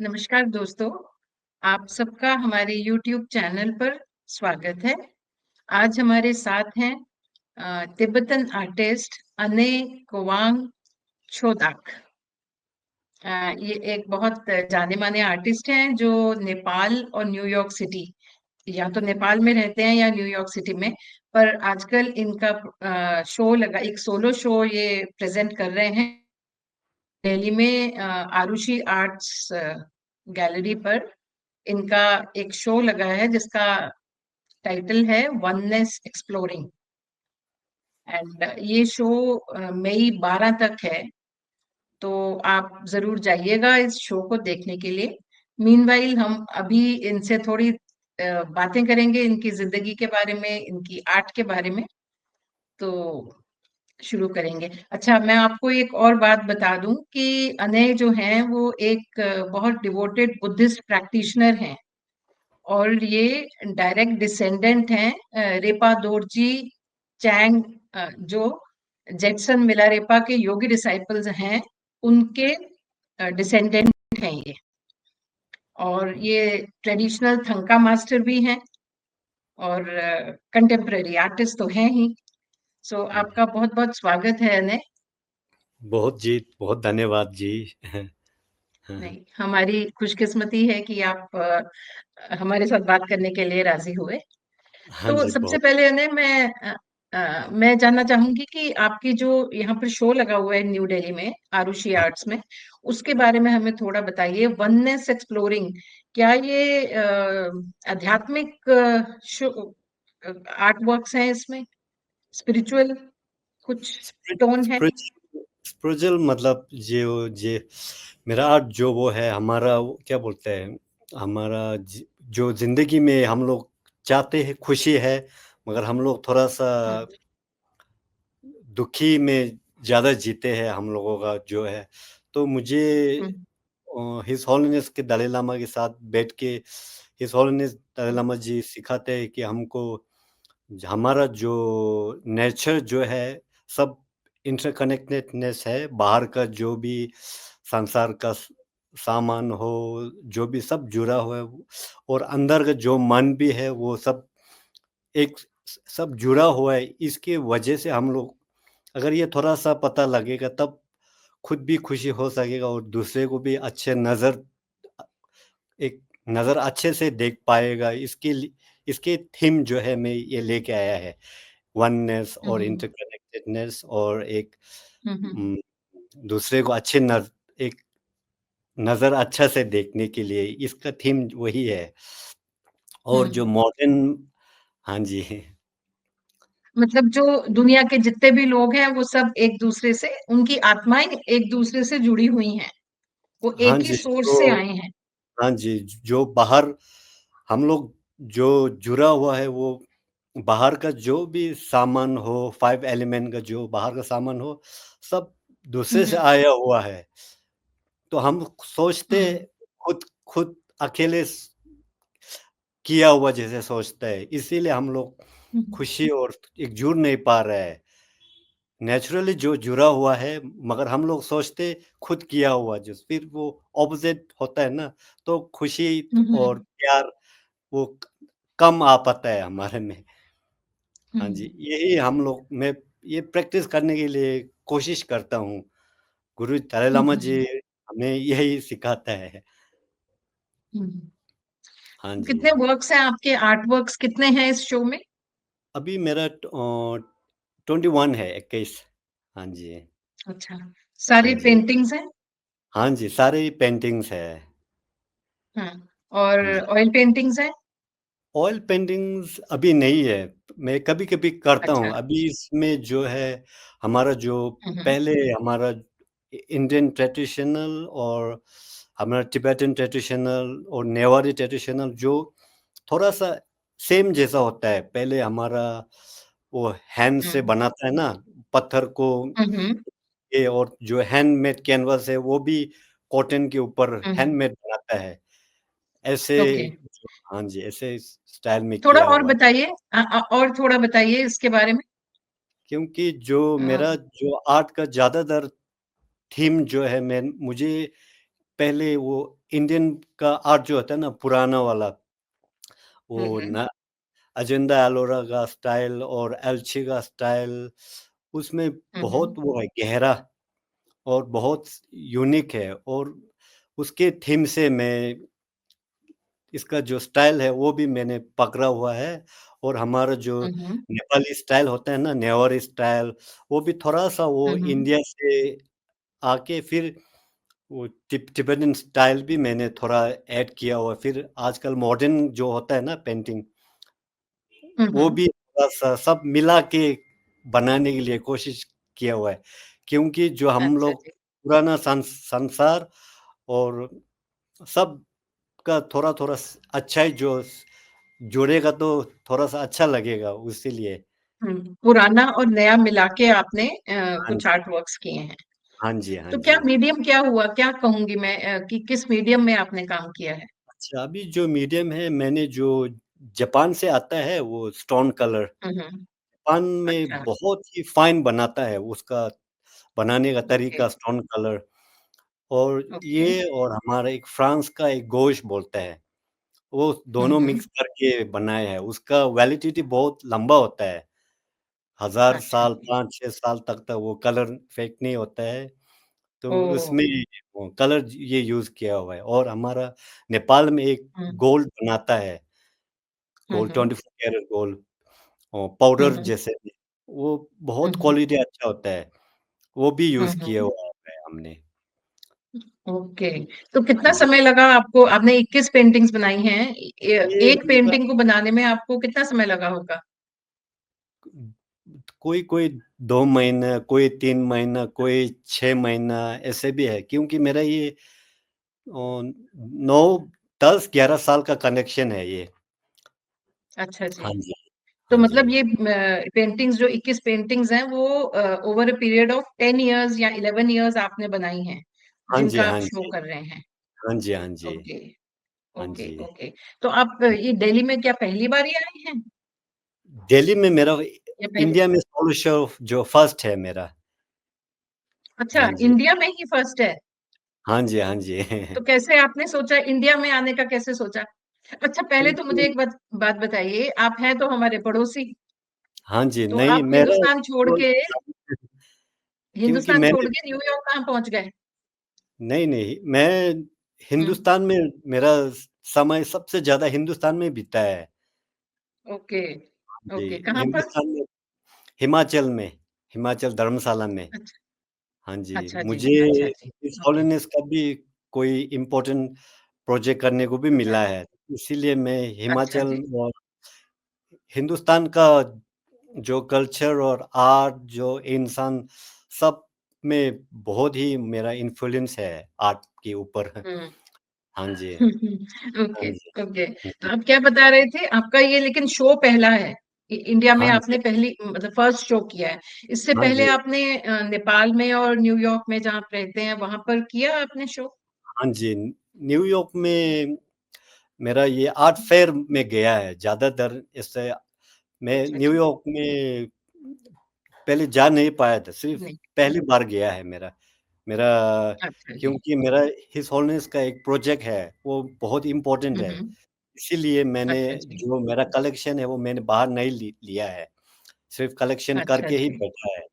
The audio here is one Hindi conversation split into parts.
नमस्कार दोस्तों, आप सबका हमारे YouTube चैनल पर स्वागत है। आज हमारे साथ हैं तिब्बतन आर्टिस्ट अने कोवांग छोदाक। ये एक बहुत जाने-माने आर्टिस्ट हैं जो नेपाल और न्यूयॉर्क सिटी या तो नेपाल में रहते हैं या न्यूयॉर्क सिटी में, पर आजकल इनका शो लगा एक सोलो शो ये प्रेज़ेंट कर रहे हैं दिल्ली में आरुषि आर्ट्स गैलरी पर इनका एक शो लगा है जिसका टाइटल है वननेस एक्सप्लोरिंग एंड ये शो मई 12 तक है। तो आप जरूर जाइएगा इस शो को देखने के लिए। मीनवाइल हम अभी इनसे थोड़ी बातें करेंगे इनकी जिंदगी के बारे में, इनकी आर्ट के बारे में। तो शुरू करेंगे। अच्छा, मैं आपको एक और बात बता दूं कि अनय जो हैं वो एक बहुत डिवोटेड बुद्धिस्ट प्रैक्टिशनर हैं और ये डायरेक्ट डिसेंडेंट हैं रेपा दोरजी चैंग, जो जेक्सन मिलारेपा के योगी डिसाइपल्स हैं, उनके डिसेंडेंट हैं ये। और ये ट्रेडिशनल थंका मास्टर भी हैं और कंटेम्पररी आर्टिस्ट तो हैं ही। सो आपका बहुत बहुत स्वागत है अनय। बहुत धन्यवाद जी। नहीं, हमारी खुशकिस्मती है कि आप हमारे साथ बात करने के लिए राजी हुए। हाँ तो जी, सबसे बहुत। पहले ने मैं जानना चाहूंगी कि आपकी जो यहाँ पर शो लगा हुआ है न्यू दिल्ली में आरुषि हाँ, आर्ट्स में, उसके बारे में हमें थोड़ा बताइए। वननेस एक्सप्लोरिंग, क्या ये आध्यात्मिक आर्ट वर्क्स हैं इसमें, स्पिरिचुअल कुछ टोन है? स्पिरिचुअल मतलब जो मेरा आर्ट जो वो है हमारा वो क्या बोलते हैं हमारा जो जिंदगी में हम लोग चाहते हैं खुशी है, मगर हम लोग थोड़ा सा हम्म, दुखी में ज़्यादा जीते हैं हम लोगों का जो है। तो मुझे हम्म, हिज होलीनेस के दलाई लामा के साथ बैठ के हिज होलीनेस दलाई हम्म, लामा जी सिखाते हैं कि हमको हमारा जो नेचर जो है सब इंटरकनेक्टेडनेस है। बाहर का जो भी संसार का सामान हो, जो भी सब जुड़ा हुआ है और अंदर का जो मन भी है वो सब एक सब जुड़ा हुआ है। इसके वजह से हम लोग अगर ये थोड़ा सा पता लगेगा तब खुद भी खुशी हो सकेगा और दूसरे को भी एक नज़र अच्छे से देख पाएगा। इसके थीम जो है मैं ये लेके आया है, वननेस और हम्म, इंटरकनेक्टेडनेस और एक हम्म, उम, दूसरे को एक नज़र अच्छा से देखने के लिए इसका थीम वही है। और जो हम्म। मॉडर्न हाँ जी। मतलब जो दुनिया के जितने भी लोग हैं वो सब एक दूसरे से, उनकी आत्माएं एक दूसरे से जुड़ी हुई हैं, वो हाँ एक ही जी, सोर्स से आए हैं। हाँ जी, जो बाहर हम लोग जो जुड़ा हुआ है वो बाहर का जो भी सामान हो, 5 एलिमेंट का जो बाहर का सामान हो, सब दूसरे से हम्म, आया हुआ है। तो हम सोचते हम्म, खुद खुद अकेले किया हुआ जैसे सोचते हैं, इसीलिए हम लोग हम्म, खुशी और एक जुड़ नहीं पा रहे हैं। नेचुरली जो जुड़ा हुआ है, मगर हम लोग सोचते खुद किया हुआ जो फिर वो ऑपोज़िट होता है ना, तो खुशी और हम्म, प्यार वो कम आ पाता है हमारे में। हाँ जी, हम्म, यही हम लोग मैं ये प्रैक्टिस करने के लिए कोशिश करता हूँ। गुरु दलाई लामा जी हम्म, हमें यही सिखाता है। हम्म। हाँ तो जी, कितने वर्क्स हैं आपके, आर्ट वर्क्स कितने हैं इस शो में? अभी मेरा 21 है, 21। हाँ जी, अच्छा, हाँ सारी जी। पेंटिंग्स हैं? हाँ जी, सारे पेंटिंग्स है। हाँ, और हाँ जी। ऑयल पेंटिंग्स हैं? ऑयल पेंटिंग्स अभी नहीं है, मैं कभी-कभी करता अच्छा। हूँ। अभी इसमें जो है हमारा जो हम्म, पहले हमारा इंडियन ट्रेडिशनल और हमारा तिब्बतन ट्रेडिशनल और नेवारी ट्रेडिशनल जो थोड़ा-सा सेम जैसा होता है। पहले हमारा वो हैंड से हम्म, बनाता है ना, पत्थर को हम्म, ये और जो हैंडमेड कैनवास है वो भी कॉटन के ऊपर हम्म, हैंडमेड बनाता है। ऐसे ओके। हाँ जी, ऐसे स्टाइल में थोड़ा किया और हुआ है। बताइए, और थोड़ा बताइए इसके बारे में। क्योंकि जो अ, मेरा जो आर्ट का ज़्यादातर थीम जो है मैं मुझे पहले वो इंडियन का आर्ट जो होता है ना पुराना वाला, वो हुँ, हुँ। ना अजेंडा एलोरा का स्टाइल और एल्ची का स्टाइल, उसमें हुँ, बहुत हुँ। वो है गहरा और बहुत यूनिक है, और उसके थीम से मैं इसका जो स्टाइल है वो भी मैंने पकड़ा हुआ है। और हमारा जो हुँ, हुँ। नेपाली स्टाइल होता है ना, नेवारी स्टाइल, वो भी थोड़ा-सा वो हुँ, हुँ। इंडिया से आके फिर वो तिब्बतन स्टाइल भी मैंने थोड़ा ऐड किया हुआ है। फिर आजकल मॉडर्न जो होता है ना पेंटिंग, हुँ, वो हुँ। भी थोड़ा-सा सब मिला के बनाने के लिए कोशिश किया हुआ है। क्योंकि जो हम अच्छा लोग जी। पुराना संसार और सबका थोड़ा-थोड़ा अच्छाई जो जुड़ेगा तो थोड़ा-सा अच्छा लगेगा, इसीलिए। हुँ, पुराना और नया मिला के आपने हाँ कुछ जी। आर्ट वर्क्स किए हैं। हाँ जी, हाँ तो क्या जी। मीडियम क्या हुआ? क्या कहूँगी मैं कि किस मीडियम में आपने काम किया है? अच्छा, अभी जो मीडियम है मैंने जो जापान से आता है वो स्टोन कलर, हुँ, हुँ। जापान में अच्छा, बहुत ही फाइन बनाता है, उसका बनाने का ओके, तरीका स्टोन कलर। और ओके। ये और हमारा एक फ्रांस का एक गोश्त बोलता है, वो हुँ, दोनों हुँ। मिक्स करके बनाया है। उसका वैलिडिटी बहुत लंबा होता है, 1000 अच्छा साल, जी। 5-6 साल तक वो कलर फेड नहीं होता है। तो ओह! उसमें वो कलर ये यूज़ किया हुआ है। और हमारा नेपाल में एक हुँ, गोल्ड बनाता है, हुँ, गोल्ड हुँ। 24 कैरेट गोल्ड, हुँ, पाउडर हुँ। जैसे भी, वो हुँ, बहुत हुँ। क्वालिटी अच्छा होता है, वो भी हुँ, यूज़ किया हुँ। हुआ है हमने। ओके। तो हाँ कितना जी। समय लगा आपको? आपने 21 पेंटिंग्स बनाई हैं। ये एक मेरा पेंटिंग को बनाने में आपको कितना समय लगा होगा? कोई-कोई 2 महीना, कोई 3 महीना, कोई 6 महीना ऐसे भी है, क्योंकि मेरा ये 9 10-11 साल का कनेक्शन है ये। अच्छा जी। हाँ जी, तो हाँ जी। मतलब ये पेंटिंग्स जो 21 पेंटिंग्स हैं वो over a period of 10 years या 11 इयर्स आपने बनाई हैं, हाँ जी, जिनका आप हाँ शो जी। कर रहे हैं। हाँ जी, हाँ जी। ओके, हाँ ओके, जी। ओके। तो आप ये दिल्ली में क्या पहली बार ही आए हैं? दिल्ली में मेरा या पहले इंडिया में सोलो शो जो फर्स्ट है मेरा। अच्छा, हाँ जी। इंडिया में ही फर्स्ट है। हाँ जी, हाँ जी। तो कैसे आपने सोचा इंडिया में आने का कैसे सोचा? अच्छा पहले तो मुझे क्योंकि एक बात बात बताइए, आप हैं तो हमारे पड़ोसी, हाँ जी, तो नहीं आप मेरा क्योंकि हिंदुस्तान छोड़ मैंने के न्यूयॉर्क कहाँ पहुँच गए? नहीं, नहीं, मैं हुँ, हिंदुस्तान में मेरा समय सबसे ज़्यादा हिंदुस्तान में बीता है। ओके, जी, ओके, कहाँ पर? हिंदुस्तान में हिमाचल में, हिमाचल धर्मशाला में। अच्छा, हाँ जी, अच्छा जी, मुझे अच्छा जी, हिज ओके, होलीनेस का भी कोई इम्पोर्टेंट प्रोजेक्ट करने को भी अच्छा, मिला है। इसीलिए मैं अच्छा हिमाचल जी। और हिंदुस्तान का जो कल्चर और आर्ट, जो इंसान, सब में बहुत ही मेरा इन्फ्लुएंस है आर्ट के ऊपर। हुँ। हाँ जी, हाँ ओके, जी। ओके। हुँ, तो हुँ। आप क्या बता रहे थे? आपका ये लेकिन शो पहला है। इंडिया में हाँ जी, आपने पहली मतलब फर्स्ट शो किया है। इससे हाँ पहले जी, आपने नेपाल में और न्यूयॉर्क में जहाँ आप रहते हैं, वहाँ पर किया आपने शो? हाँ जी। न्यूयॉर्क में मेरा ये आर्ट फेयर में गया है ज़्यादातर। इससे मैं अच्छा जी, न्यूयॉर्क में पहले जा नहीं पाया था, सिर्फ़ नहीं, पहली बार गया है मेरा। मेरा अच्छा जी। क्योंकि मेरा हिज होलीनेस का एक प्रोजेक्ट है, वो बहुत इम्पोर्टेंट हुँ, है। हुँ। इसीलिए मैंने अच्छा जी, जो मेरा कलेक्शन है, वो मैंने बाहर नहीं लिया है, सिर्फ़ कलेक्शन अच्छा करके ही जी, बैठा है।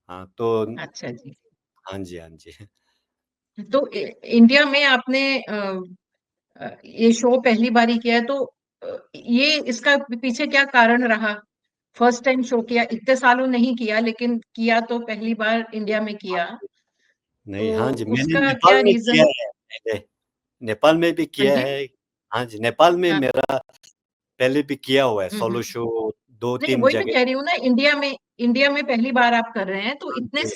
हाँ, तो अच्छा जी। हाँ जी, हाँ जी। तो इंडिया में आपने ये शो पहली बारी किया है तो ये इसका पीछे क्या कारण रहा? फर्स्ट टाइम शो किया, इतने सालों नहीं किया लेकिन किया तो पहली बार इंडिया में किया। तो नहीं, हाँ जी, मैंने उसका नेपाल क्या में किया रीज़न है पहले, नेपाल में भी हाँ किया जी? है। हाँ जी, नेपाल में हाँ, मेरा पहले भी किया हुआ है हुँ, सोलो हुँ। शो नहीं 2-3 वही मैं जगह। कह रही हूँ ना इंडिया में पहली बार आप कर रहे हैं तो हाँ जी,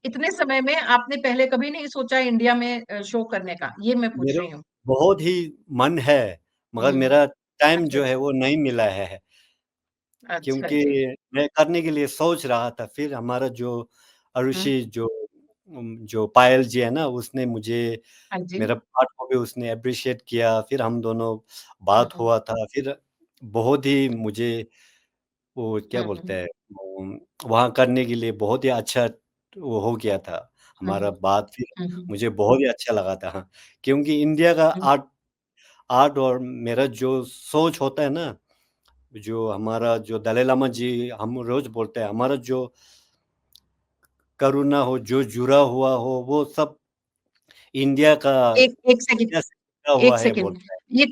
इतने समय में आपने पहले कभी नहीं सोचा इंडिया में शो करने का? ये मैं पूछ मेरा रही हूँ। बहुत ही मन है, मगर हुँ। मेरा टाइम अच्छा जो है जी, वो नहीं मिला है, अच्छा क्योंकि जी। मैं करने के लिए सोच रहा था। फिर हमारा जो हुँ, अरुषि जो पायल जी है ना, उसने मुझे हाँ जी। मेरा आर्ट को भी उसने एप्रिशिएट किया, फिर हम दोनों हुँ, बात हुँ। हुआ था। फिर बहुत ही मुझे वो क्या हुँ, बोलते हुँ। हैं, वहाँ करने के लिए बहुत ही अच्छा वो हो गया था। हमारा बात फिर हम्म, मुझे बहुत ही अच्छा लगा था। हाँ, क्योंकि इंडिया का हम्म, आर्ट आर्ट और मेरा जो सोच होता है ना, जो हमारा जो दलाई लामा जी हम रोज़ बोलते हैं, हमारा जो करुणा हो, जो जुड़ा हुआ हो, वो सब इंडिया का एक एक सेकंड, इंडिया से जुड़ा हुआ एक है सेकंड। बोलता है। ये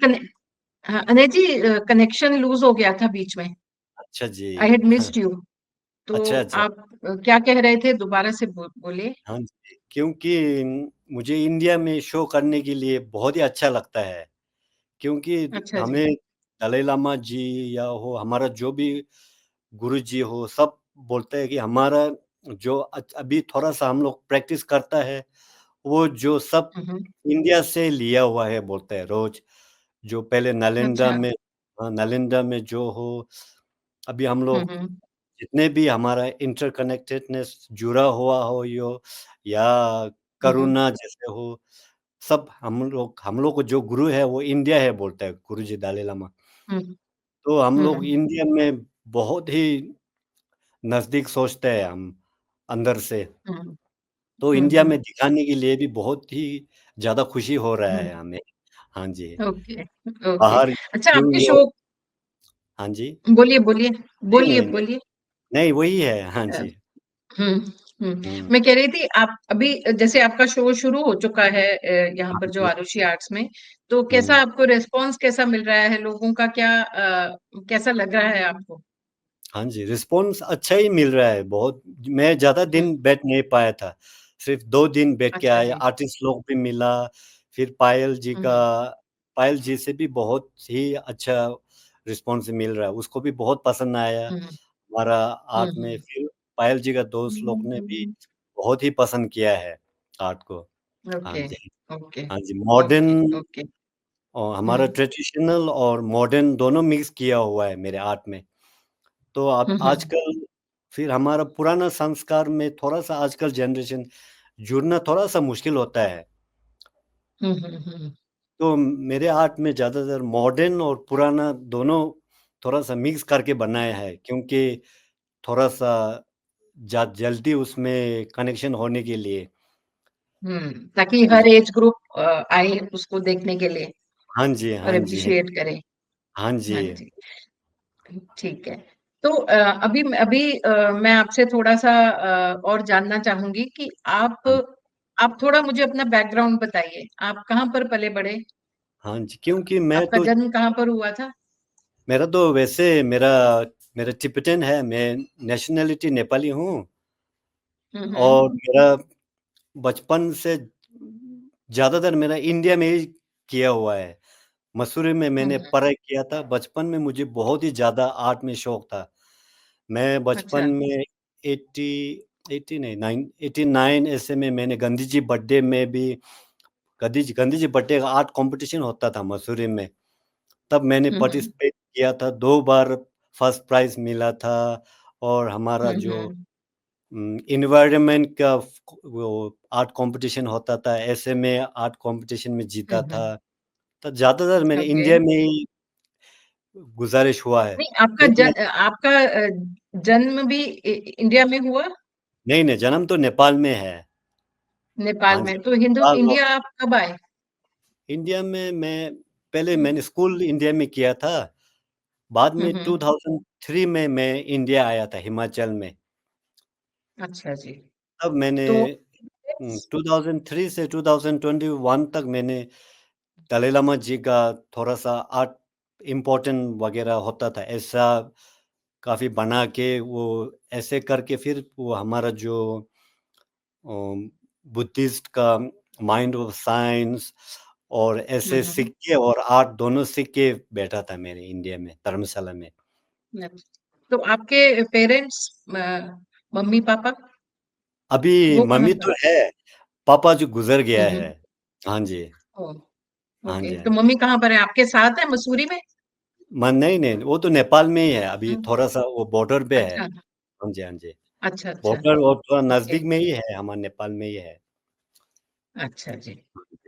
हाँ, अनय जी, कनेक्शन लूज हो गया था बीच में। अच्छा जी। आई हैड हाँ, मिस्ड यू। तो अच्छा, अच्छा। आप क्या कह रहे थे, दोबारा से बोलिए। हाँ जी, क्योंकि मुझे इंडिया में शो करने के लिए बहुत ही अच्छा लगता है, क्योंकि अच्छा जी। हमें दलाई लामा जी या हो, हमारा जो भी गुरुजी हो, सब बोलते हैं कि हमारा जो अभी थोड़ा-सा हम लोग प्रैक्टिस करता है, वो जो सब हम्म, इंडिया से लिया हुआ है बोलते हैं रोज़। जो पहले नालंदा अच्छा। में, हाँ, नालंदा में जो हो, अभी हम लोग हम्म, जितने भी हमारा इंटरकनेक्टेडनेस जुड़ा हुआ हो यो या हम्म, करुणा जैसे हो, सब हम लोग को जो गुरु है वो इंडिया है बोलता है गुरुजी दलाई लामा। हम्म, तो हम लोग हम्म, इंडिया में बहुत ही नज़दीक सोचते हैं हम अंदर से। हम्म, तो इंडिया हम्म, में दिखाने के लिए भी बहुत ही ज़्यादा खुशी हो रहा है हम्म, हमें। हाँ जी, ओके, ओके। बाहर अच्छा, आपके न्यूयॉर्क। शो, हाँ जी। बोलिए बोलिए, नहीं, बोलिए नहीं, नहीं, बोलिए। नहीं वही है। हाँ जी। हम्म, हम्म। हुँ, मैं कह रही थी, आप अभी जैसे आपका शो शुरू हो चुका है यहाँ हाँ पर जो जी। आरुषि आर्ट्स में, तो कैसा हुँ। आपको रिस्पांस कैसा मिल रहा है, लोगों का क्या कैसा लग रहा है आपको? हाँ जी, रिस्पॉन्स अच्छा ही मिल रहा है बहुत। मैं ज़्यादा हम्म, दिन बैठ नहीं पाया था, सिर्फ़ 2 दिन बैठ के अच्छा आया, जी। आर्टिस्ट लोग भी मिला, फिर हम्म, पायल जी से भी बहुत ही अच्छा रिस्पॉन्स मिल रहा है, उसको भी बहुत पसंद आया हम्म, हमारा आर्ट में। हम्म, फिर पायल जी का दोस्त लोग ने भी बहुत ही पसंद किया है आर्ट को। हाँ ओके, जी, ओके, हाँ जी, ओके, मॉडर्न ओके। और हमारा हम्म, ट्रेडिशनल और मॉडर्न दोनों मिक्स किया हुआ है मेरे आर्ट में। तो अब हम्म, आजकल फिर हमारा पुराना संस्कार में थोड़ा-सा आजकल जनरेशन जुड़ना थोड़ा-सा मुश्किल होता है। हम्म, हम्म, तो मेरे आर्ट में ज़्यादातर मॉडर्न और पुराना दोनों थोड़ा-सा मिक्स करके बनाया है, क्योंकि थोड़ा-सा जल्दी उसमें कनेक्शन होने के लिए। ताकि हाँ जी। हर एज ग्रुप आए उसको देखने के लिए हाँ जी, और हाँ जी। अप्रिशिएट करे। हाँ हाँ जी। जी, ठीक है। तो मैं आपसे थोड़ा सा और जानना चाहूंगी कि हाँ, आप थोड़ा मुझे अपना बैकग्राउंड बताइए। आप कहाँ पर पले बड़े? हाँ जी, क्योंकि आपका जन्म कहाँ पर हुआ था? मेरा तो वैसे मेरा मेरा तिब्बतन है, मैं नेशनैलिटी नेपाली हूँ और हम्म, मेरा बचपन से ज़्यादातर मेरा इंडिया में ही किया हुआ है। मसूरी में मैंने हम्म, पढ़ाई किया था। बचपन में मुझे बहुत ही ज़्यादा आर्ट में शौक था। मैं बचपन अच्छा। में 80 80 नहीं, 89 ऐसे में मैंने गांधी जी बर्थडे में भी गांधी जी बर्थडे का आर्ट कॉम्पिटिशन होता था मसूरी में। तब मैंने हम्म, पार्टिसिपेट किया था, 2 बार फर्स्ट प्राइज़ मिला था और हमारा जो हम्म, एनवायरनमेंट का वो आर्ट कॉम्पिटिशन होता था, ऐसे में आर्ट कॉम्पिटिशन में जीता था। हम्म, तो ज़्यादातर मैंने ओके। इंडिया में ही गुज़ारिश हुआ है। नहीं, फिर मैं आपका जन्म भी इंडिया में हुआ? नहीं, नहीं, जन्म तो नेपाल में है। नेपाल हाँ जी, में? तो हिंदू नेपाल और इंडिया आप कब आए? इंडिया में पहले मैंने स्कूल इंडिया में किया था, बाद में हम्म, 2003 में मैं इंडिया आया था, हिमाचल में। अच्छा जी। तब मैंने तो 2003 से 2021 तक मैंने दलाई लामा जी का थोड़ा-सा आर्ट इम्पोर्टेंट वग़ैरह होता था, ऐसा काफ़ी बना के वो ऐसे करके फिर वो हमारा जो बुद्धिस्ट का माइंड ऑफ साइंस और ऐसे हम्म, सिक्के और आर्ट दोनों सीख के बैठा था मैंने इंडिया में, धर्मशाला में। तो आपके पेरेंट्स, मम्मी पापा, अभी वो कहाँ मम्मी पर? तो है, पापा जो गुज़र गया है। हम्म, हाँ जी। ओ, हाँ ओके। जी, हाँ तो जी। मम्मी कहाँ पर है, आपके साथ है मसूरी में? नहीं, नहीं, वो तो नेपाल में ही है, अभी हम्म, थोड़ा-सा वो बॉर्डर पे है। अच्छा, हाँ जी, हाँ जी। अच्छा, अच्छा, बॉर्डर और थोड़ा ओके, नज़दीक में ही है, हमारे नेपाल में ही है। अच्छा जी,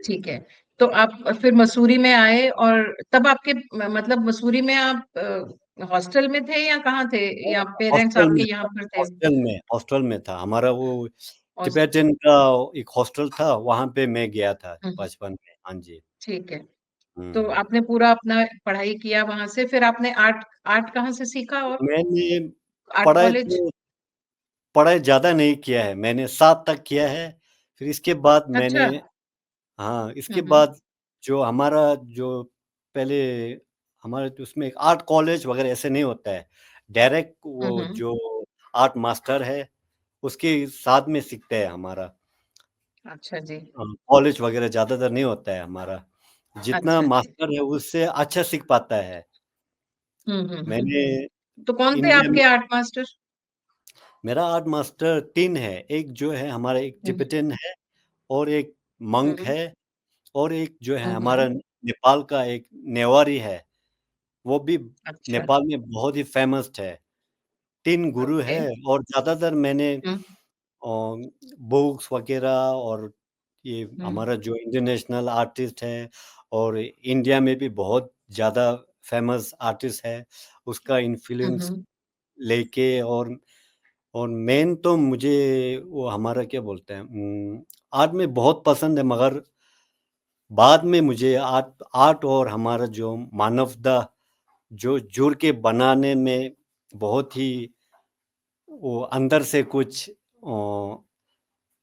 ठीक है। तो आप फिर मसूरी में आए, और तब आपके मतलब मसूरी में आप हॉस्टल में थे या कहाँ थे, या पेरेंट्स हॉस्टल आपके में यहाँ था, पर थे? हॉस्टल में था। हमारा वो और तिब्बतन का एक हॉस्टल था, वहाँ पे मैं गया था हम्म, बचपन में। हाँ जी। ठीक है। हुँ, तो हुँ। आपने पूरा अपना पढ़ाई किया वहां से, फिर आपने आर्ट आर्ट कहाँ से सीखा, और मैंने आर्ट पढ़ाई कॉलेज? तो पढ़ाई ज़्यादा नहीं किया है, मैंने 7 तक किया है, फिर इसके बाद मैंने, अच्छा। हाँ, इसके हम्म, बाद जो हमारा जो पहले हमारे तो उसमें आर्ट कॉलेज वगैरह ऐसे नहीं होता है। डायरेक्ट वो हम्म। जो आर्ट मास्टर है, उसके साथ में सीखते हैं हमारा। अच्छा जी। कॉलेज वगैरह ज़्यादातर नहीं होता है हमारा। जितना अच्छा जी। मास्टर है उससे अच्छा सीख पाता है। मैंने तो कौन थे इंडिया में आपके आर्ट मास्टर? मेरा आर्ट मास्टर 3 है। एक जो है हमारा एक हम्म, तिब्बतन है और एक मंक हम्म, है और एक जो है हम्म। हमारा नेपाल का एक नेवारी है। वो भी अच्छा। नेपाल में बहुत ही फ़ेमस है। 3 गुरु ओके। हैं और ज़्यादातर मैंने हम्म, बुक्स वग़ैरह और ये हम्म, हमारा जो इंटरनेशनल आर्टिस्ट है और इंडिया में भी बहुत ज़्यादा फ़ेमस आर्टिस्ट है, उसका इन्फ्लुएंस हम्म। लेके और मेन तो मुझे वो हमारा क्या बोलते हैं आर्ट में बहुत पसंद है, मगर बाद में मुझे आर्ट आर्ट और हमारा जो मानवता जो जुड़ के बनाने में बहुत ही वो अंदर से कुछ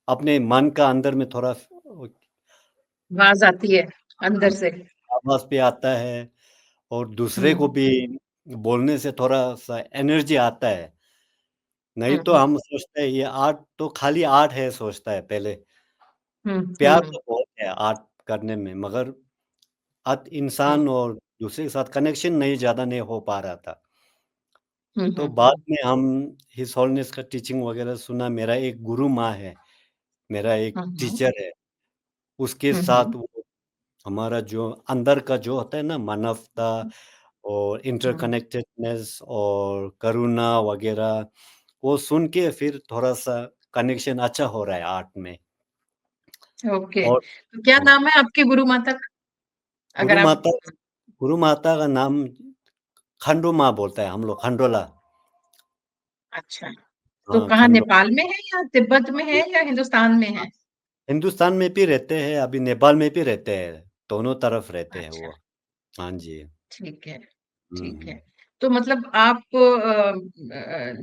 अपने मन का अंदर में थोड़ा आवाज आती है हाँ, अंदर से। आवाज़ पे आता है और दूसरे को हम्म, भी बोलने से थोड़ा-सा एनर्जी आता है। नहीं तो हम्म, हम सोचते हैं ये आर्ट तो खाली आर्ट है सोचता है पहले। हम्म, प्यार तो बहुत है आर्ट करने में, मगर हम्म, इंसान और दूसरे के साथ कनेक्शन नहीं ज़्यादा नहीं हो पा रहा था। हम्म, तो बाद में हम हिज होलीनेस का टीचिंग वगैरह सुना, मेरा एक गुरु माँ है, मेरा एक हम्म, टीचर है, उसके हम्म, साथ वो हमारा जो अंदर का जो होता है ना मानवता और हम्म। इंटरकनेक्टेडनेस और करुणा वगैरह, वो सुन के फिर थोड़ा-सा कनेक्शन अच्छा हो रहा है आर्ट में। ओके। और तो क्या हाँ, नाम है आपकी गुरु माता का, गुरु अगर आप? माता गुरु माता का नाम खंडू माँ बोलते हैं हम लोग, खंडोला। अच्छा। तो हाँ, कहाँ, खंडो नेपाल में है या तिब्बत में है या हिंदुस्तान में है? हिंदुस्तान में भी रहते हैं, अभी नेपाल में भी रहते हैं, दोनों तरफ रहते हैं अच्छा। वो। हाँ जी। ठीक है। हुँ, ठीक है। हुँ। तो मतलब आप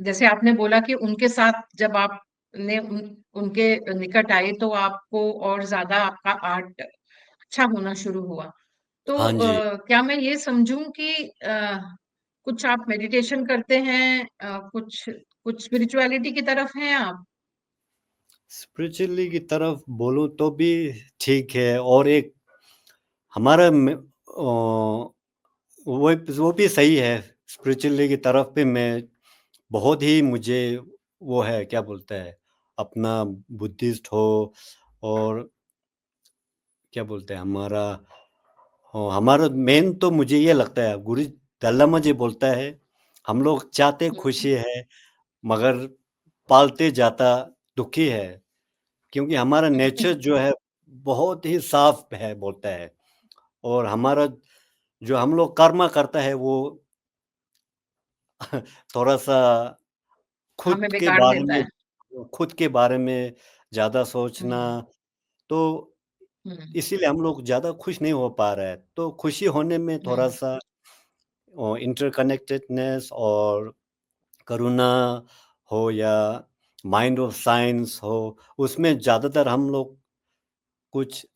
जैसे आपने बोला कि उनके साथ जब आपने उनके निकट आए तो आपको और ज्यादा आपका आर्ट अच्छा होना शुरू हुआ। तो हाँ जी। क्या मैं ये समझूं कि कुछ आप मेडिटेशन करते हैं, कुछ कुछ स्पिरिचुअलिटी की तरफ हैं आप? स्पिरिचुअली की तरफ बोलूँ तो भी ठीक है और एक हमारा वो भी सही है, स्पिरिचुअली की तरफ भी मैं बहुत ही मुझे वो है, क्या बोलते हैं, अपना बुद्धिस्ट हो और क्या बोलते हैं हमारा मेन तो मुझे ये लगता है, गुरु दल्लामा जी बोलता है, हम लोग चाहते हम्म, खुशी है, मगर पालते जाता दुखी है, क्योंकि हमारा नेचर जो है बहुत ही साफ है बोलता है और हमारा जो हम लोग कर्म करता है वो थोड़ा-सा हमें खुद के बिगाड़ बारे देता में है। खुद के बारे में ज़्यादा सोचना, हम्म, तो हम्म, इसीलिए हम लोग ज़्यादा खुश नहीं हो पा रहे हैं। तो खुशी होने में हम्म, थोड़ा-सा इंटरकनेक्टेडनेस और करुणा हो या माइंड ऑफ साइंस हो, उसमें ज़्यादातर हम लोग कुछ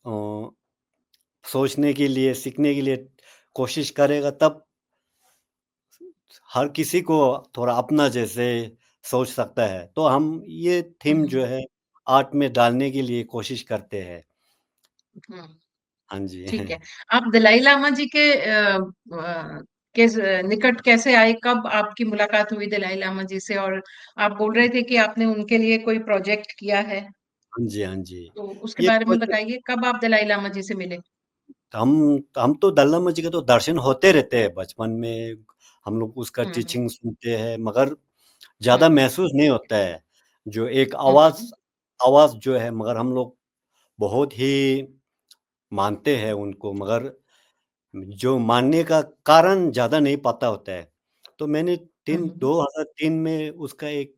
सोचने के लिए, सीखने के लिए कोशिश करेगा, तब हर किसी को थोड़ा अपना जैसे सोच सकता है। तो हम ये थीम हम्म, जो है आर्ट में डालने के लिए कोशिश करते हैं। हम्म। हाँ जी। ठीक है। आप दलाई लामा जी के निकट कैसे आए, कब आपकी मुलाकात हुई दलाई लामा जी से? और आप बोल रहे थे कि आपने उनके लिए कोई प्रोजेक्ट किया है, हाँ जी, हाँ जी। तो उसके ये बारे में प्रोजेक्ट बताइए, कब आप दलाई लामा जी से मिले? हम तो दल्ला जी के तो दर्शन होते रहते हैं बचपन में, हम लोग उसका हम्म, टीचिंग सुनते हैं, मगर ज़्यादा हम्म, महसूस नहीं होता है। जो एक आवाज़ हम्म, आवाज़ जो है, मगर हम लोग बहुत ही मानते हैं उनको, मगर जो मानने का कारण ज़्यादा नहीं पता होता है। तो मैंने हम्म, 2003 में उसका एक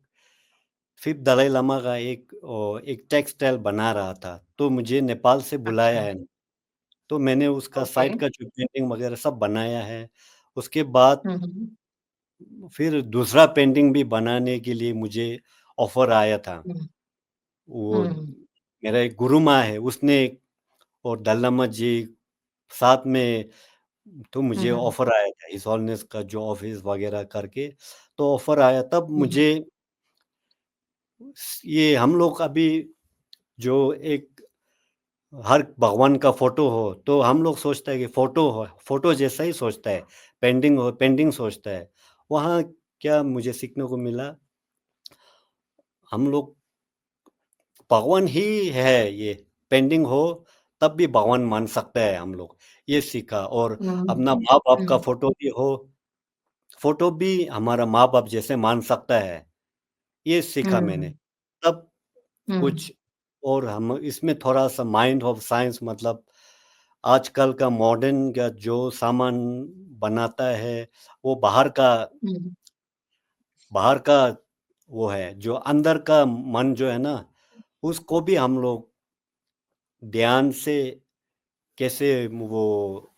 फिर दलाई लामा का एक टेक्सटाइल बना रहा था, तो मुझे नेपाल से बुलाया अच्छा। है। तो मैंने उसका ओके। साइड का जो पेंटिंग वगैरह सब बनाया है। उसके बाद हम्म। फिर दूसरा पेंटिंग भी बनाने के लिए मुझे ऑफ़र आया था। हम्म। वो हम्म। मेरा एक गुरुमा है, उसने और दल्लम्मा जी साथ में, तो मुझे हम्म। ऑफ़र आया था हिज ऑलनेस का जो ऑफ़िस वगैरह करके, तो ऑफ़र आया तब हम्म। मुझे ये हम लोग अभी जो एक हर भगवान का फ़ोटो हो, तो हम लोग सोचते हैं कि फ़ोटो जैसा ही सोचता है, पेंटिंग सोचता है। वहाँ क्या मुझे सीखने को मिला, हम लोग भगवान ही है ये, पेंडिंग हो तब भी भगवान मान सकते हैं हम लोग, ये सीखा। और हम्म। अपना माँ-बाप का हम्म। फ़ोटो भी हमारा माँ-बाप जैसे मान सकता है, ये सीखा मैंने। हम्म। तब हम्म। कुछ और हम इसमें थोड़ा-सा माइंड ऑफ साइंस, मतलब आजकल का मॉडर्न का जो सामान बनाता है, वो हम्म। बाहर का वो है, जो अंदर का मन जो है ना, उसको भी हम लोग ध्यान से कैसे वो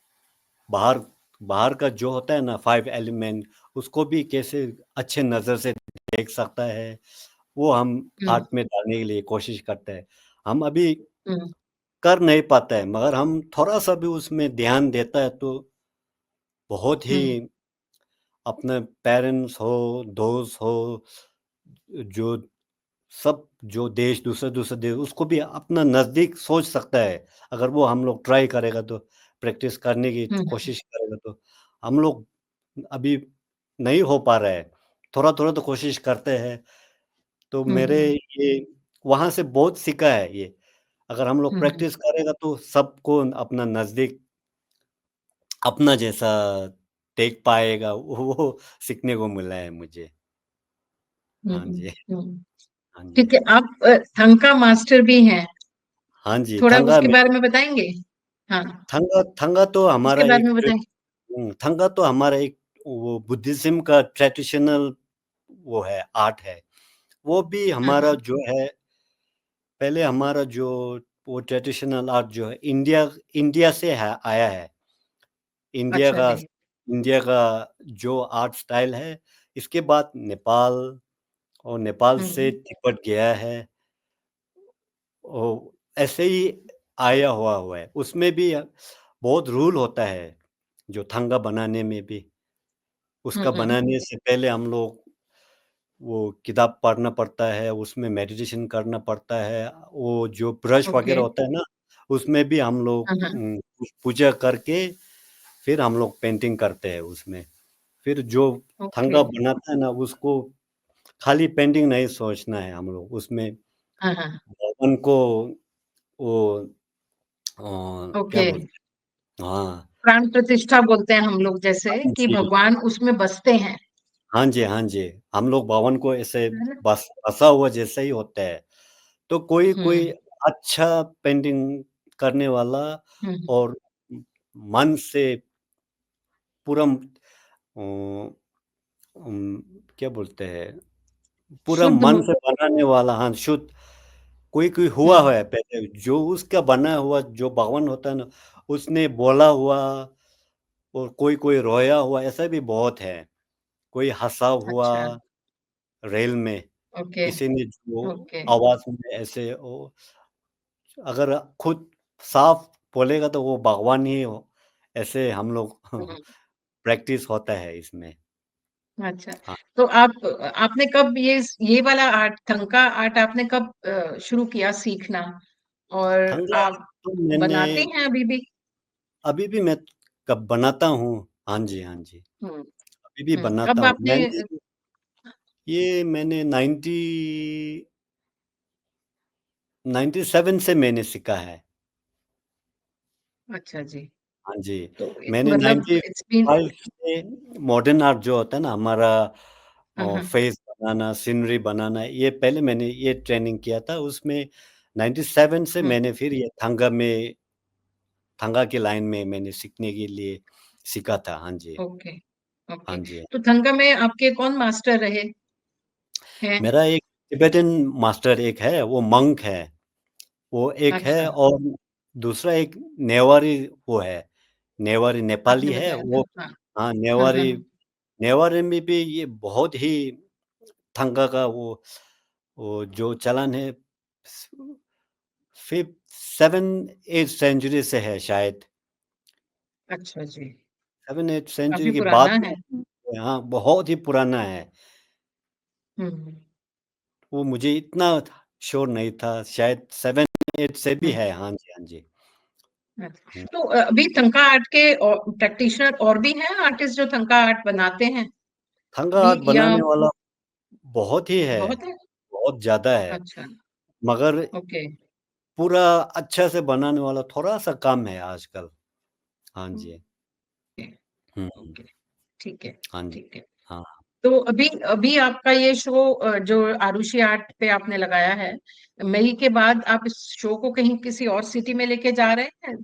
बाहर बाहर का जो होता है ना 5 एलिमेंट, उसको भी कैसे अच्छे नज़र से देख सकता है, वो हम हम्म। आर्ट में डालने के लिए कोशिश करते हैं। हम अभी हम्म। कर नहीं पाते हैं, मगर हम थोड़ा-सा भी उसमें ध्यान देता है तो बहुत ही, हम्म। अपने पेरेंट्स हो, दोस्त हो, जो सब जो देश दूसरे-दूसरे देश, उसको भी अपना नज़दीक सोच सकता है। अगर वो हम लोग ट्राई करेगा तो, प्रैक्टिस करने की हम्म। कोशिश करेगा तो। हम लोग अभी नहीं हो पा रहा है, थोड़ा-थोड़ा तो कोशिश करते हैं। तो मेरे हम्म। ये वहाँ से बहुत सीखा है ये। अगर हम लोग हम्म। प्रैक्टिस करेगा तो सबको अपना नज़दीक अपना जैसा देख पाएगा, वो सीखने को मिला है मुझे। हाँ हम्म। जी, हम्म। हाँ जी। ठीक है, आप थंका मास्टर भी हैं, हाँ जी, थोड़ा उसके बारे में बताएंगे? हाँ, थंगा तो उसके हमारा बारे एक में बताएं। थंगा तो हमारा एक वो बुद्धिज़्म का ट्रेडिशनल वो है, आर्ट है। वो भी हाँ हमारा हाँ। जो है, पहले हमारा जो वो ट्रेडिशनल आर्ट जो है, इंडिया से है आया है। इंडिया अच्छा का जी। इंडिया का जो आर्ट स्टाइल है, इसके बाद नेपाल, और नेपाल से हम्म। तिब्बत गया है। ओ ऐसे ही आया हुआ है। उसमें भी बहुत रूल होता है, जो थंगा बनाने में भी। उसका हम्म। बनाने से पहले हम लोग वो किताब पढ़ना पड़ता है, उसमें मेडिटेशन करना पड़ता है। वो जो ब्रश ओके। वगैरह होता है ना, उसमें भी हम लोग हाँ हाँ। पूजा करके फिर हम लोग पेंटिंग करते हैं उसमें। फिर जो ओके। थंगा बनाता है ना, उसको खाली पेंटिंग नहीं सोचना है हम लोग, उसमें हाँ हाँ। भगवान को वो क्या ओके। बोलते हैं? हाँ, प्राण प्रतिष्ठा बोलते हैं हम लोग, जैसे हाँ कि जी। भगवान उसमें बसते हैं, हाँ जी, हाँ जी। हम लोग भगवान को ऐसे है ना? बसा हुआ जैसा ही होता है। तो कोई-कोई हम्म। अच्छा पेंटिंग करने वाला, हम्म। और मन से पूरा क्या बोलते हैं? पूरा शुद्ध मन से बनाने वाला, हाँ, शुद्ध। कोई-कोई हुआ हम्म। है पहले, जो उसका बना हुआ जो भगवान होता है ना, उसने बोला हुआ, और कोई-कोई रोया हुआ, ऐसा भी बहुत है। कोई हँसा हुआ अच्छा। रेल में, ओके। किसी ने जो ओके। आवाज़ में ऐसे ओ, अगर खुद साफ बोलेगा तो वो भगवान ही हो, ऐसे हम लोग हम्म। प्रैक्टिस होता है इसमें। अच्छा, हाँ, तो आपने कब ये वाला आर्ट, थंका आर्ट आपने कब शुरू किया सीखना, और थंगा आप तो मैंने बनाते हैं अभी भी? अभी भी मैं कब बनाता हूँ। हाँ जी, हाँ जी। हम्म। अभी भी बनाता कब हूँ। आपने? मैंने 97 से मैंने सीखा है। अच्छा जी। हाँ जी, तो मैंने मतलब इट्स बीन। 95 से मॉडर्न आर्ट जो होता है ना हमारा, हाँ हाँ। फेस बनाना, सीनरी बनाना, ये पहले मैंने ये ट्रेनिंग किया था। उसमें 97 से हम्म। मैंने फिर ये थंगा की लाइन में मैंने सीखने के लिए सीखा था। हाँ जी, ओके। हाँ ओके। जी। तो थंका में आपके कौन मास्टर रहे हैं? मेरा एक टिबेटन मास्टर एक है, वो मंक है, वो एक है, अच्छा, और दूसरा एक नेवारी वो है, नेवारी नेपाली आपने है बताया वो। था, हाँ। हाँ, हाँ, हाँ, नेवारी, हाँ। नेवारी में भी ये बहुत ही थंगा का वो जो चलन है, 5th 7th 8th सेंचुरी से है शायद। अच्छा जी। 7th 8th सेंचुरी काफ़ी के बाद पुराना है। में, हाँ, बहुत ही पुराना है। हुँ, हुँ, वो मुझे इतना श्योर नहीं था, शायद 7th 8th से भी हुँ। है। हाँ जी, हाँ जी। अच्छा, हुँ। तो अभी थंका आर्ट के और प्रैक्टिशनर और भी हैं आर्टिस्ट जो थंका आर्ट बनाते हैं? थंगा अभी आर्ट या बनाने वाला बहुत ही है, बहुत है? बहुत ज़्यादा है, अच्छा, मगर ओके। पूरा अच्छा से बनाने वाला थोड़ा-सा कम है आजकल। हाँ जी। ओके, हुँ, हुँ। ओके, ठीक है, हाँ जी। ठीक है। हाँ। तो अभी अभी आपका ये शो जो आरुषि आर्ट पे आपने लगाया है, मई के बाद आप इस शो को कहीं किसी और सिटी में लेके जा रहे हैं?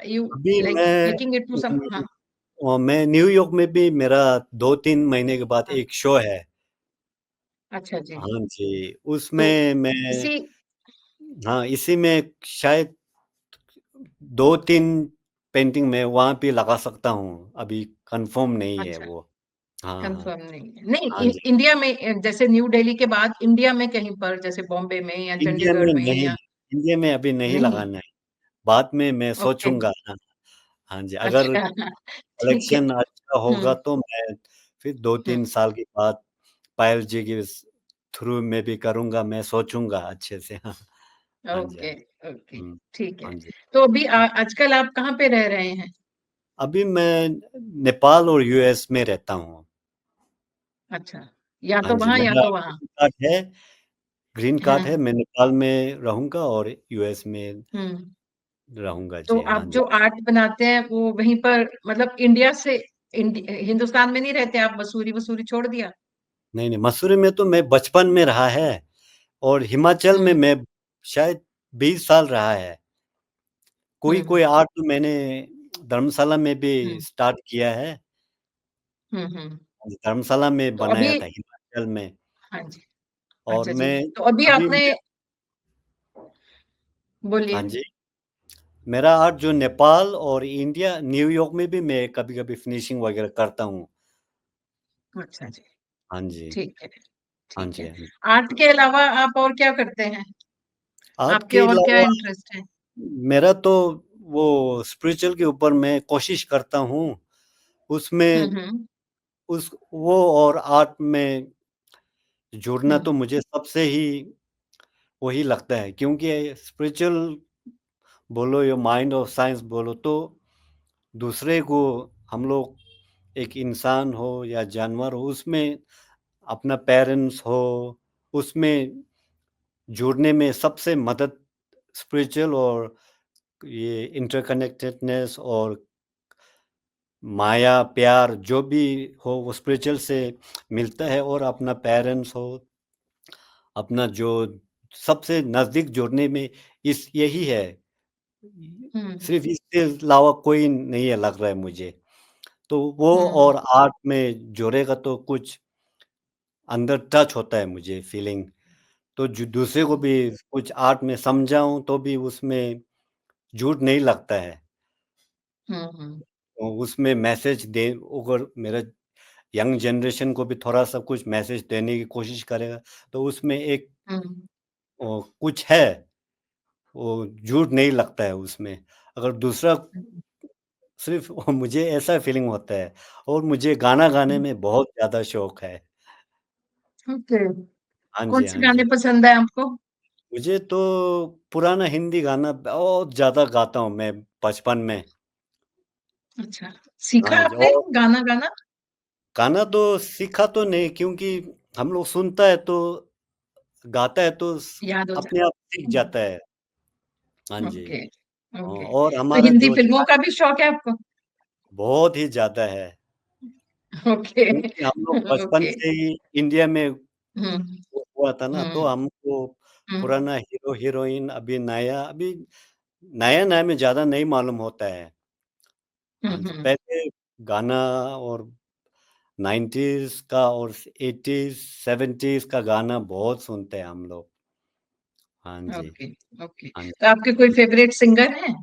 यू अभी like taking it to some, हाँ, मैं न्यूयॉर्क में भी मेरा 2-3 महीने के बाद हाँ, एक शो है। अच्छा जी। हाँ जी, तो उसमें मैं, इसी हाँ, इसी में शायद 2-3 पेंटिंग मैं वहाँ पे लगा सकता हूँ, अभी कन्फर्म नहीं है अच्छा, वो। हाँ, हाँ। कंफर्म नहीं है। नहीं, हाँ जी। इंडिया में जैसे न्यू दिल्ली के बाद इंडिया में कहीं पर जैसे बॉम्बे में या इंडिया चंडीगढ़ में में नहीं, या इंडिया में अभी नहीं नहीं? लगाना है, बाद में मैं ओके, सोचूँगा। हाँ, हाँ जी, अगर अच्छा, ठीक है। कलेक्शन अच्छा होगा हुँ, तो मैं फिर हुँ, 2-3 साल के बाद पायल जी के थ्रू में भी करूँगा, मैं सोचूँगा अच्छे से। हाँ, हाँ जी, हाँ ओके, जी। ओके, हुँ, ठीक है। हाँ जी। तो अभी आजकल आप कहाँ पे रह रहे हैं? अभी मैं नेपाल और यूएस में रहता हूँ। अच्छा, या हाँ तो जी, वहाँ या मेरा तो वहाँ। ग्रीन कार्ड है, हाँ, मैं नेपाल में रहूँगा और यूएस में हुँ। रहूँगा तो जी, हाँ आप जी। जो आर्ट बनाते हैं वो वहीं पर मतलब इंडिया से हिंदुस्तान में नहीं रहते आप, मसूरी-वसूरी छोड़ दिया? नहीं, नहीं, मसूरी में तो मैं बचपन में रहा है, और हिमाचल में हुँ, मैं शायद 20 साल रहा है। हुँ, कोई-कोई आर्ट तो मैंने धर्मशाला में भी हुँ, स्टार्ट किया है। हुँ, हुँ। धर्मशाला में तो अभी बनाया था हिमाचल में, हाँ जी, और अच्छा जी। मैं तो अभी अभी आपने मैं हाँ बोलिए? जी, मेरा आर्ट जो नेपाल और इंडिया, न्यूयॉर्क में भी मैं कभी-कभी फिनिशिंग वगैरह करता हूँ। अच्छा जी, हाँ जी। ठीक है, हाँ ठीक जी, है। हाँ जी। आर्ट के अलावा आप और क्या करते हैं? आर्ट आपके के और क्या अलावा इंटरेस्ट है? मेरा तो वो स्पिरिचुअल के ऊपर मैं कोशिश करता हूँ, हुँ, उसमें हुँ, उस वो और आर्ट में जुड़ना हुँ, तो मुझे सबसे ही वही लगता है, क्योंकि स्पिरिचुअल बोलो या माइंड और साइंस बोलो, तो दूसरे को, हम लोग, एक इंसान हो या जानवर हो, उसमें अपना पेरेंट्स हो, उसमें जुड़ने में सबसे मदद स्पिरिचुअल और ये इंटरकनेक्टेडनेस और माया, प्यार जो भी हो वो स्पिरिचुअल से मिलता है, और अपना पेरेंट्स हो, अपना जो सबसे नज़दीक जुड़ने में इस यही है। हुँ, सिर्फ़ इसके अलावा कोई नहीं है लग रहा है मुझे। तो वो हुँ, और आर्ट में जुड़ेगा तो कुछ अंदर टच होता है मुझे फीलिंग। तो जो दूसरे को हुँ, भी कुछ आर्ट में समझाऊँ तो भी उसमें झूठ नहीं लगता है। हुँ, हुँ, उसमें मैसेज दे, अगर मेरा यंग जनरेशन को भी थोड़ा-सा कुछ मैसेज देने की कोशिश करेगा, तो उसमें एक हुँ, कुछ है, वो झूठ नहीं लगता है उसमें। अगर दूसरा हुँ, सिर्फ़ मुझे ऐसा फीलिंग होता है, और मुझे गाना गाने हुँ, में बहुत ज़्यादा शौक है। ओके। हाँ जी, कौन-से हाँ गाने जी। पसंद है आपको? मुझे तो पुराना हिंदी गाना बहुत ज़्यादा गाता हूँ मैं बचपन में। अच्छा, सीखा हाँ जी, आपने और गाना गाना? गाना तो सीखा तो नहीं, क्योंकि हम लोग सुनता है तो गाता है तो याद हो अपने जाता आप सीख है। जाता है। हाँ जी। Okay, okay. और तो हमारा हिंदी जो फ़िल्मों का भी शौक है आपको? बहुत ही ज़्यादा है, ओके, क्योंकि हम लोग बचपन ओके। से ही इंडिया में हुँ, हुआ था ना, तो हुँ, हमको हुँ, पुराना हीरो-हीरोइन, अभी नया-नया में ज़्यादा नहीं मालूम होता है। हुँ, हाँ जी, हुँ, पहले गाना और 90s का और 80s 70s का गाना बहुत सुनते हैं हम लोग। हाँ जी, ओके, ओके। हाँ तो जी। आपके कोई फेवरेट सिंगर हैं?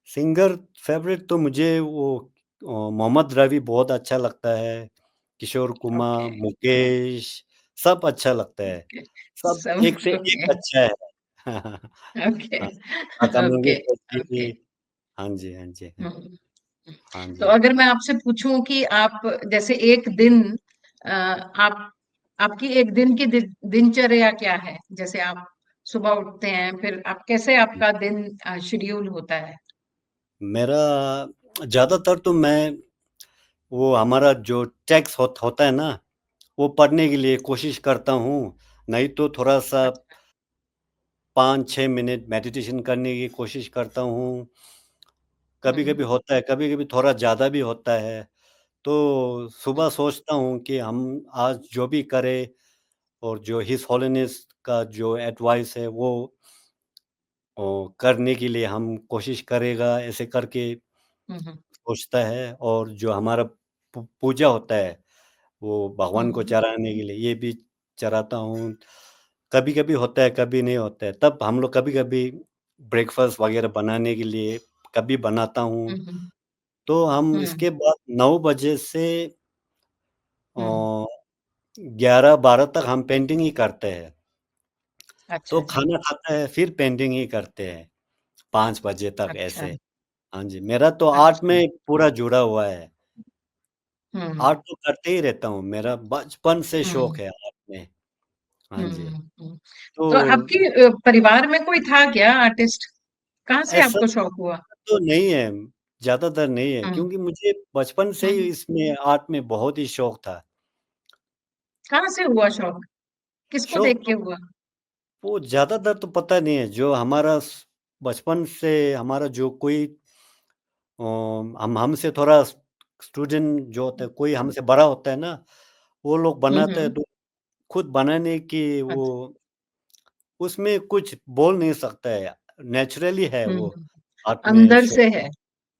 सिंगर फ़ेवरेट तो मुझे वो मोहम्मद रफ़ी बहुत अच्छा लगता है, किशोर ओके, कुमार, मुकेश, सब अच्छा लगता है। ओके। सब सब एक से एक ओके, अच्छा है। ओके, हाँ, लता ओके, मंगेशकर ओके। जी। हाँ जी, हाँ जी, हाँ। हुँ। हाँ तो जी। अगर मैं आपसे पूछूं कि आप जैसे एक दिन आप आपकी एक दिन की दिनचर्या क्या है? जैसे आप सुबह उठते हैं, फिर आप कैसे आपका दिन शेड्यूल होता है? मेरा ज़्यादातर तो मैं वो हमारा जो टेक्स्ट होता है ना, वो पढ़ने के लिए कोशिश करता हूँ, नहीं तो थोड़ा-सा अच्छा। 5-6 मिनट मेडिटेशन करने की कोशिश करता हूँ। हम्म, कभी-कभी होता है, कभी-कभी थोड़ा ज़्यादा भी होता है। तो सुबह सोचता हूँ कि हम आज जो भी करें और जो हिज़ होलीनेस का जो एडवाइस है वो करने के लिए हम कोशिश करेगा, ऐसे करके हम्म, सोचता है और जो हमारा पूजा होता है, वो भगवान को हम्म, चढ़ाने के लिए ये भी चढ़ाता हूँ। कभी-कभी होता है, कभी नहीं होता है। तब हम लोग कभी-कभी ब्रेकफ़ास्ट वग़ैरह बनाने के लिए कभी बनाता हूँ। हम्म, तो हम हम्म, इसके बाद 9 बजे से अ, हम्म। 11-12 तक हम पेंटिंग ही करते हैं। तो अच्छा जी। खाना खाता है, फिर पेंटिंग ही करते हैं, 5 बजे तक अच्छा। ऐसे। हाँ जी, मेरा तो आर्ट अच्छा। में पूरा जुड़ा हुआ है। हम्म, आर्ट तो करते ही रहता हूँ, मेरा बचपन से शौक हम्म, है आर्ट में। हाँ जी, हम्म, हम्म। तो तो आपकी परिवार में कोई था क्या आर्टिस्ट? कहाँ से ऐसा आपको शौक हुआ? तो नहीं है, ज़्यादातर नहीं है हम्म, क्योंकि मुझे बचपन से ही हम्म। इसमें आर्ट में बहुत ही शौक था। कहाँ से हुआ शौक? किसको शौक देख के तो हुआ? वो ज़्यादातर तो पता नहीं है, जो हमारा बचपन से हमारा जो कोई हम हमसे थोड़ा स्टूडेंट जो होता है, कोई हमसे बड़ा होता है ना, वो लोग बनाते हैं हम्म। तो खुद बनाने की वो अच्छा। उसमें कुछ बोल नहीं सकता है, नेचुरली है वो हम्म। आर्ट में अंदर शौक। से है।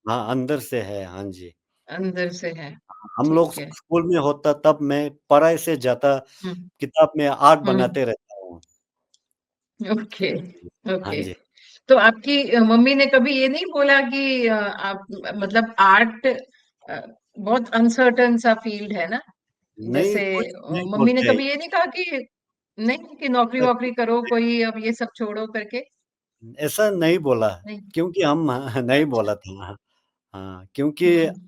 हाँ, अंदर से है, हाँ जी। अंदर से है। हम लोग ठीक है। स्कूल में होता तब मैं पढ़ाई से ज़्यादा हम्म, किताब में आर्ट हम्म। बनाते रहता हूँ। ओके, हाँ ओके। जी। तो आपकी मम्मी ने कभी ये नहीं बोला कि आप मतलब आर्ट बहुत अनसर्टन सा फील्ड है ना? नहीं, जैसे कुछ नहीं मम्मी ने बोलते। कभी ये नहीं कहा कि नहीं, कि नौकरी कुछ वोकरी करो कोई, अब ये सब छोड़ो करके? ऐसा नहीं बोला, नहीं। क्योंकि हम नहीं अच्छा। बोला था। हाँ, हाँ, क्योंकि हम्म,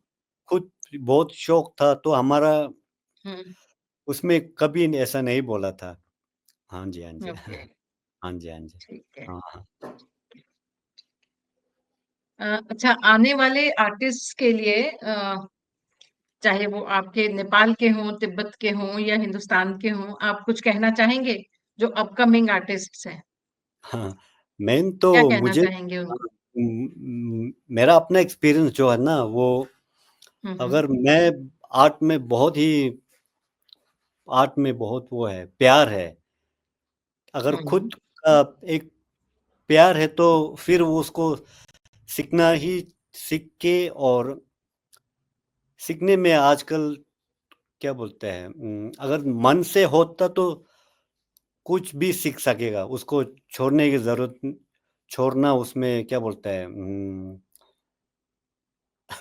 खुद बहुत शौक था तो हमारा हम्म। उसमें कभी ऐसा नहीं बोला था। हाँ जी, हाँ जी। ओके। हाँ जी, हाँ जी। ठीक है। हाँ, हाँ। अच्छा, आने वाले आर्टिस्ट के लिए चाहे वो आपके नेपाल के हों, तिब्बत के हों या हिंदुस्तान के हों, आप कुछ कहना चाहेंगे? जो अपकमिंग आर्टिस्ट्स हैं, हाँ, मेन क्या तो कहना मुझे चाहेंगे उनको? मेरा अपना एक्सपीरियंस जो है ना वो हुँ, हुँ। अगर मैं आर्ट में बहुत ही आर्ट में बहुत वो है, प्यार है। अगर हुँ, हुँ। खुद का एक प्यार है तो फिर वो उसको सीखना ही सीख के और सीखने में आजकल क्या बोलते हैं अगर मन से होता तो कुछ भी सीख सकेगा, उसको छोड़ने की ज़रूरत छोड़ना उसमें क्या बोलते हैं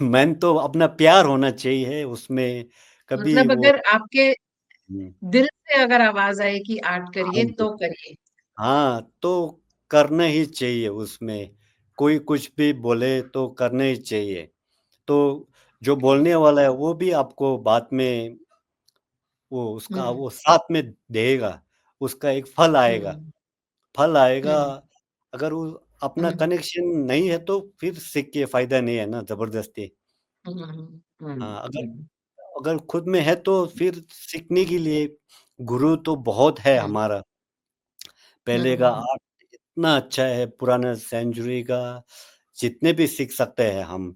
मेन तो अपना प्यार होना चाहिए उसमें कभी मतलब वो अगर आपके हुँ, दिल से अगर आवाज़ आए कि आर्ट हाँ करिए, जी। तो करिए। हाँ, तो करना ही चाहिए उसमें, कोई कुछ भी बोले तो करना ही चाहिए। तो जो बोलने वाला है वो भी आपको बाद में वो उसका हुँ, वो साथ में देगा, उसका एक फल आएगा। हुँ, फल आएगा, हुँ, अगर वो अपना हुँ, कनेक्शन नहीं है तो फिर सीख के फ़ायदा नहीं है ना ज़बरदस्ती। हुँ, हुँ, हुँ, हाँ, अगर हुँ, अगर खुद में है तो फिर सीखने के लिए गुरु तो बहुत है हुँ, हमारा। हुँ, पहले का हुँ, आर्ट इतना अच्छा है, पुराना सेंचुरी का, जितने भी सीख सकते हैं हम।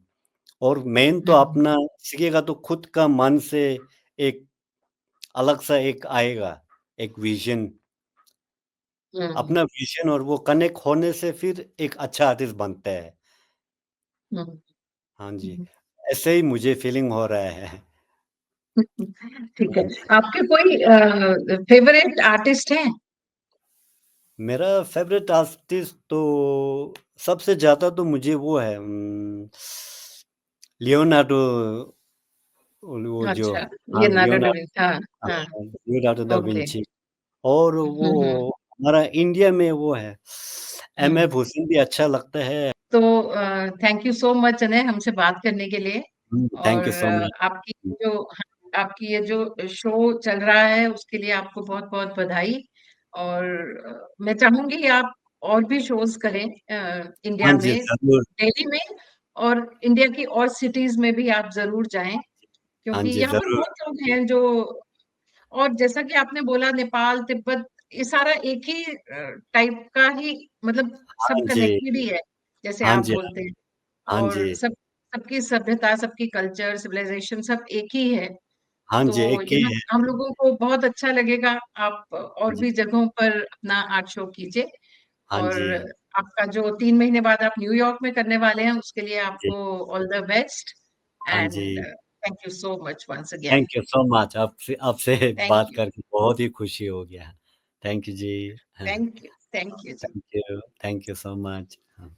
और मेन तो हुँ, अपना सीखेगा तो खुद का मन से एक अलग-सा एक आएगा, एक विज़न। हुँ, अपना विज़न और वो कनेक्ट होने से फिर एक अच्छा आर्टिस्ट बनता है। हुँ, हाँ जी, हुँ। ऐसे ही मुझे फीलिंग हो रहा है। ठीक है। आपके कोई फेवरेट आर्टिस्ट हैं? मेरा फ़ेवरेट आर्टिस्ट तो सबसे ज़्यादा तो मुझे वो है लियोनार्डो वो जो अच्छा, हाँ, लियोनार्डो डा विंची, हाँ, हाँ, लियोनार्डो दा ओके। विंची और वो हुँ। हमारा इंडिया में वो है हुँ। एमएफ हुसैन भी अच्छा लगता है। तो thank you so much Anay हमसे बात करने के लिए। थैंक यू और सो मच। आपकी जो आपकी ये जो शो चल रहा है उसके लिए आपको बहुत-बहुत बधाई। और मैं चाहूँगी कि आप और भी शोज़ करें इंडिया हाँ जी, में, ज़रूर। दिल्ली में, और इंडिया की और सिटीज़ में भी आप ज़रूर जाएँ, हाँ क्योंकि जी, यहाँ पर ज़रूर। बहुत लोग हैं जो, और जैसा कि आपने बोला नेपाल, तिब्बत, ये सारा एक ही टाइप का ही, मतलब हाँ सब जी। कनेक्टेड ही है, जैसे हाँ आप जी, बोलते हैं। हाँ और जी। सबकी सभ्यता, सबकी कल्चर, सिविलाइज़ेशन सब एक ही है। हाँ जी, तो एक ही यहाँ है। हम लोगों को बहुत अच्छा लगेगा, आप हाँ और जी, भी जगहों पर अपना आर्ट शो कीजिए। हाँ और जी, आपका जो 3 महीने बाद आप न्यूयॉर्क में करने वाले हैं, उसके लिए जी, आपको ऑल द बेस्ट। हाँ एंड जी। Thank you so much once again. Thank you so much आपसे आपसे थैंक बात यू, करके बहुत ही खुशी हो गया। थैंक यू जी। हाँ, थैंक यू जी। Thank you so much. हाँ।